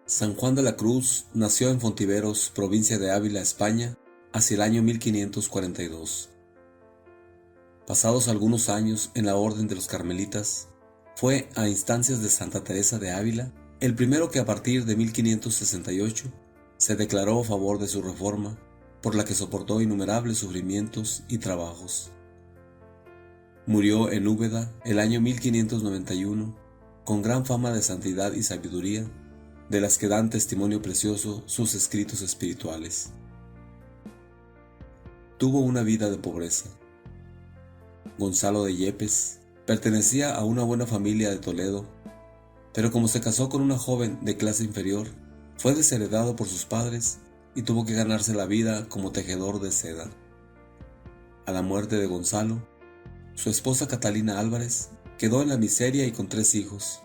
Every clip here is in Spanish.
San Juan de la Cruz nació en Fontiveros, provincia de Ávila, España, hacia el año 1542. Pasados algunos años en la Orden de los Carmelitas, fue, a instancias de Santa Teresa de Ávila, el primero que a partir de 1568 se declaró a favor de su reforma, por la que soportó innumerables sufrimientos y trabajos. Murió en Úbeda el año 1591, con gran fama de santidad y sabiduría, de las que dan testimonio precioso sus escritos espirituales. Tuvo una vida de pobreza. Gonzalo de Yepes pertenecía a una buena familia de Toledo, pero como se casó con una joven de clase inferior, fue desheredado por sus padres y tuvo que ganarse la vida como tejedor de seda. A la muerte de Gonzalo, su esposa Catalina Álvarez quedó en la miseria y con 3 hijos.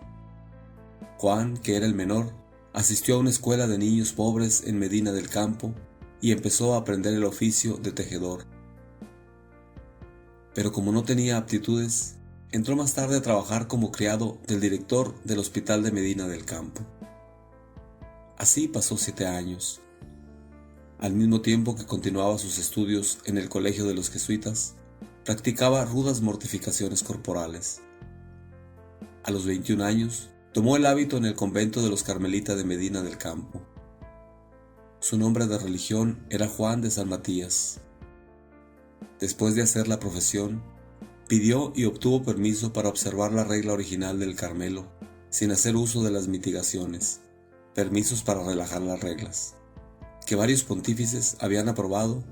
Juan, que era el menor, asistió a una escuela de niños pobres en Medina del Campo y empezó a aprender el oficio de tejedor. Pero como no tenía aptitudes, entró más tarde a trabajar como criado del director del hospital de Medina del Campo. Así pasó 7 años. Al mismo tiempo que continuaba sus estudios en el colegio de los jesuitas, practicaba rudas mortificaciones corporales. A los 21 años, tomó el hábito en el convento de los Carmelitas de Medina del Campo. Su nombre de religión era Juan de San Matías. Después de hacer la profesión, pidió y obtuvo permiso para observar la regla original del Carmelo, sin hacer uso de las mitigaciones, permisos para relajar las reglas, que varios pontífices habían aprobado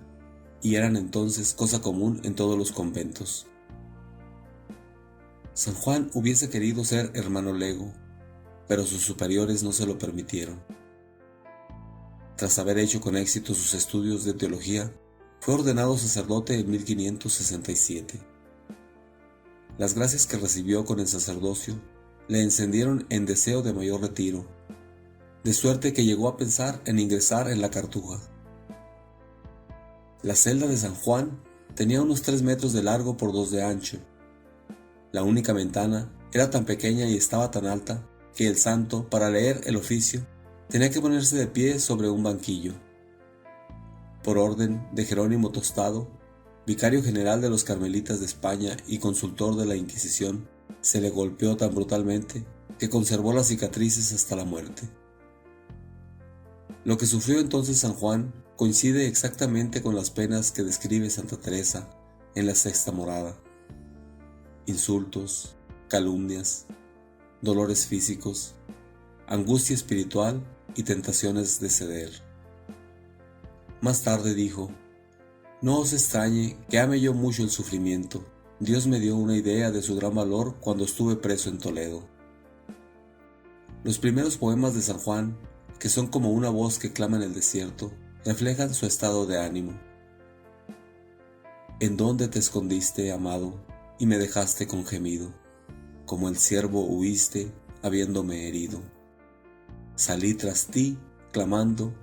y eran entonces cosa común en todos los conventos. San Juan hubiese querido ser hermano lego, pero sus superiores no se lo permitieron. Tras haber hecho con éxito sus estudios de teología, fue ordenado sacerdote en 1567. Las gracias que recibió con el sacerdocio le encendieron en deseo de mayor retiro, de suerte que llegó a pensar en ingresar en la Cartuja. La celda de San Juan tenía unos 3 metros de largo por 2 de ancho. La única ventana era tan pequeña y estaba tan alta que el santo, para leer el oficio, tenía que ponerse de pie sobre un banquillo. Por orden de Jerónimo Tostado, vicario general de los Carmelitas de España y consultor de la Inquisición, se le golpeó tan brutalmente que conservó las cicatrices hasta la muerte. Lo que sufrió entonces San Juan coincide exactamente con las penas que describe Santa Teresa en la Sexta Morada: insultos, calumnias, dolores físicos, angustia espiritual y tentaciones de ceder. Más tarde dijo: «No os extrañe que ame yo mucho el sufrimiento. Dios me dio una idea de su gran valor cuando estuve preso en Toledo». Los primeros poemas de San Juan, que son como una voz que clama en el desierto, reflejan su estado de ánimo. ¿En dónde te escondiste, amado, y me dejaste con gemido? Como el ciervo huiste, habiéndome herido. Salí tras ti, clamando,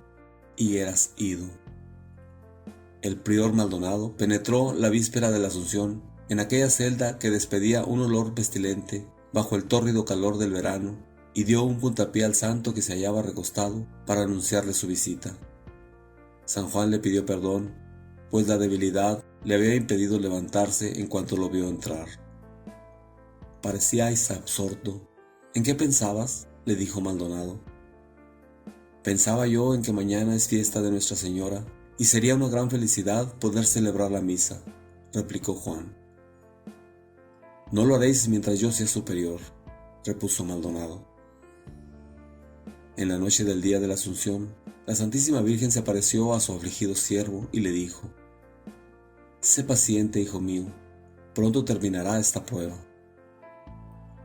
y eras ido. El prior Maldonado penetró la víspera de la Asunción en aquella celda que despedía un olor pestilente bajo el tórrido calor del verano, y dio un puntapié al santo que se hallaba recostado para anunciarle su visita. San Juan le pidió perdón, pues la debilidad le había impedido levantarse en cuanto lo vio entrar. Parecíais absorto. ¿En qué pensabas?, le dijo Maldonado. Pensaba yo en que mañana es fiesta de Nuestra Señora y sería una gran felicidad poder celebrar la misa, replicó Juan. No lo haréis mientras yo sea superior, repuso Maldonado. En la noche del día de la Asunción, la Santísima Virgen se apareció a su afligido siervo y le dijo: «Sé paciente, hijo mío, pronto terminará esta prueba».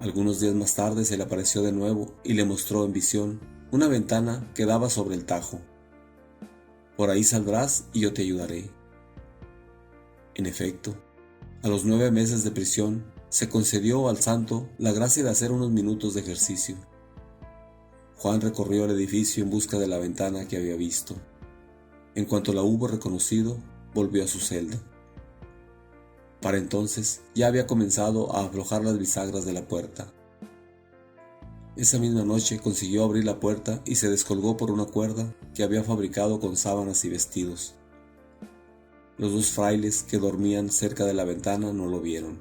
Algunos días más tarde se le apareció de nuevo y le mostró en visión una ventana que daba sobre el Tajo. «Por ahí saldrás y yo te ayudaré». En efecto, a los 9 meses de prisión se concedió al santo la gracia de hacer unos minutos de ejercicio. Juan recorrió el edificio en busca de la ventana que había visto. En cuanto la hubo reconocido, volvió a su celda. Para entonces ya había comenzado a aflojar las bisagras de la puerta. Esa misma noche consiguió abrir la puerta y se descolgó por una cuerda que había fabricado con sábanas y vestidos. Los dos frailes que dormían cerca de la ventana no lo vieron.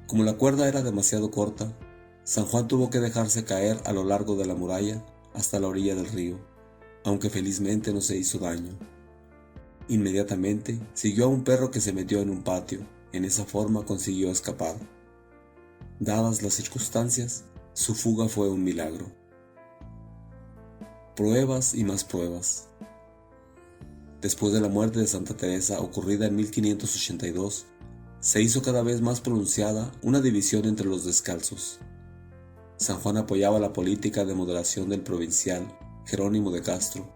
Como la cuerda era demasiado corta, San Juan tuvo que dejarse caer a lo largo de la muralla hasta la orilla del río, aunque felizmente no se hizo daño. Inmediatamente siguió a un perro que se metió en un patio. En esa forma consiguió escapar. Dadas las circunstancias, su fuga fue un milagro. Pruebas y más pruebas. Después de la muerte de Santa Teresa, ocurrida en 1582, se hizo cada vez más pronunciada una división entre los descalzos. San Juan apoyaba la política de moderación del provincial Jerónimo de Castro,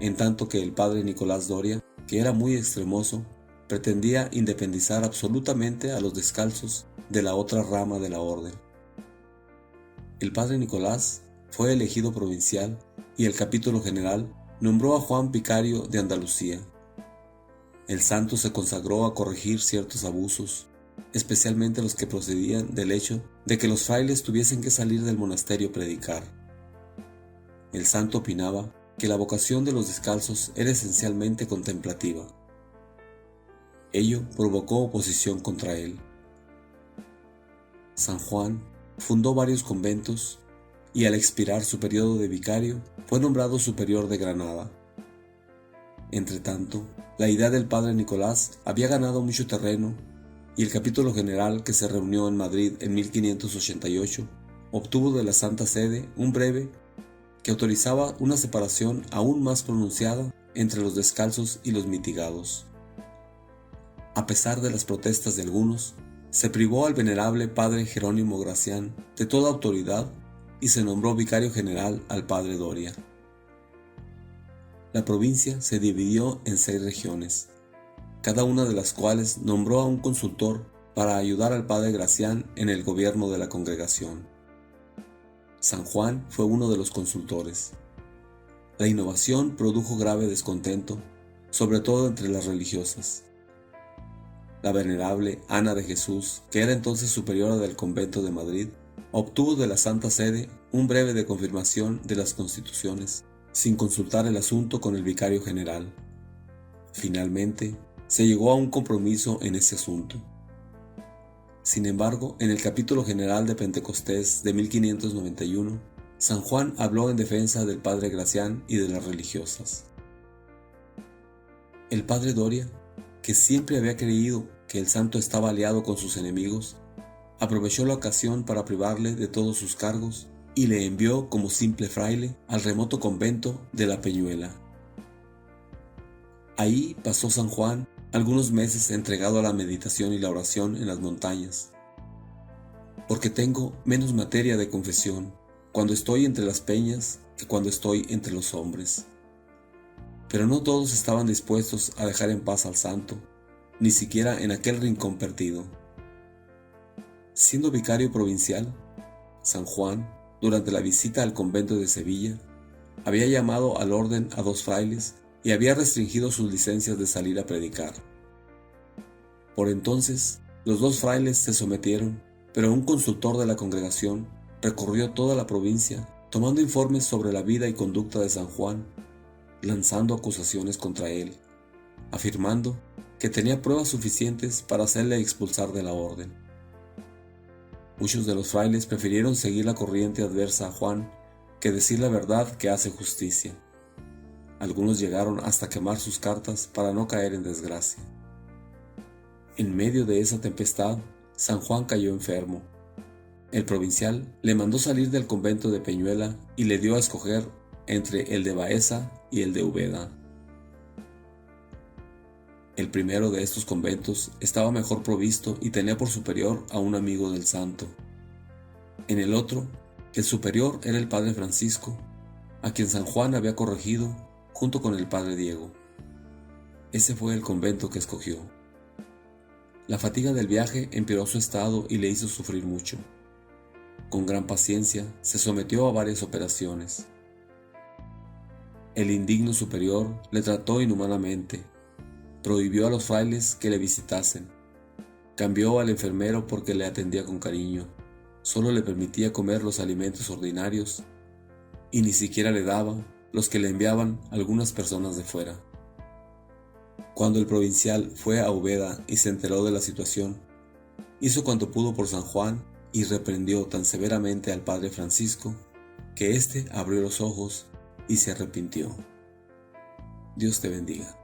en tanto que el padre Nicolás Doria, que era muy extremoso, pretendía independizar absolutamente a los descalzos de la otra rama de la orden. El padre Nicolás fue elegido provincial y el capítulo general nombró a Juan vicario de Andalucía. El santo se consagró a corregir ciertos abusos, especialmente los que procedían del hecho de que los frailes tuviesen que salir del monasterio a predicar. El santo opinaba que la vocación de los descalzos era esencialmente contemplativa. Ello provocó oposición contra él. San Juan fundó varios conventos y al expirar su periodo de vicario fue nombrado superior de Granada. Entretanto, la idea del padre Nicolás había ganado mucho terreno y el capítulo general que se reunió en Madrid en 1588 obtuvo de la Santa Sede un breve que autorizaba una separación aún más pronunciada entre los descalzos y los mitigados. A pesar de las protestas de algunos, se privó al venerable padre Jerónimo Gracián de toda autoridad y se nombró vicario general al padre Doria. La provincia se dividió en 6 regiones, cada una de las cuales nombró a un consultor para ayudar al padre Gracián en el gobierno de la congregación. San Juan fue uno de los consultores. La innovación produjo grave descontento, sobre todo entre las religiosas. La venerable Ana de Jesús, que era entonces superiora del convento de Madrid, obtuvo de la Santa Sede un breve de confirmación de las constituciones, sin consultar el asunto con el vicario general. Finalmente, se llegó a un compromiso en ese asunto. Sin embargo, en el capítulo general de Pentecostés de 1591, San Juan habló en defensa del padre Gracián y de las religiosas. El padre Doria, que siempre había creído que el santo estaba aliado con sus enemigos, aprovechó la ocasión para privarle de todos sus cargos y le envió como simple fraile al remoto convento de la Peñuela. Ahí pasó San Juan algunos meses entregado a la meditación y la oración en las montañas, porque tengo menos materia de confesión cuando estoy entre las peñas que cuando estoy entre los hombres. Pero no todos estaban dispuestos a dejar en paz al santo, ni siquiera en aquel rincón perdido. Siendo vicario provincial, San Juan, durante la visita al convento de Sevilla, había llamado al orden a 2 frailes y había restringido sus licencias de salir a predicar. Por entonces, los 2 frailes se sometieron, pero un consultor de la congregación recorrió toda la provincia, tomando informes sobre la vida y conducta de San Juan, lanzando acusaciones contra él, afirmando que tenía pruebas suficientes para hacerle expulsar de la orden. Muchos de los frailes prefirieron seguir la corriente adversa a Juan que decir la verdad que hace justicia. Algunos llegaron hasta quemar sus cartas para no caer en desgracia. En medio de esa tempestad, San Juan cayó enfermo. El provincial le mandó salir del convento de Peñuela y le dio a escoger entre el de Baeza y el de Úbeda. El primero de estos conventos estaba mejor provisto y tenía por superior a un amigo del santo. En el otro, el superior era el padre Francisco, a quien San Juan había corregido junto con el padre Diego. Ese fue el convento que escogió. La fatiga del viaje empeoró su estado y le hizo sufrir mucho. Con gran paciencia se sometió a varias operaciones. El indigno superior le trató inhumanamente, prohibió a los frailes que le visitasen, cambió al enfermero porque le atendía con cariño, solo le permitía comer los alimentos ordinarios y ni siquiera le daba los que le enviaban algunas personas de fuera. Cuando el provincial fue a Úbeda y se enteró de la situación, hizo cuanto pudo por San Juan y reprendió tan severamente al padre Francisco que éste abrió los ojos y se arrepintió. Dios te bendiga.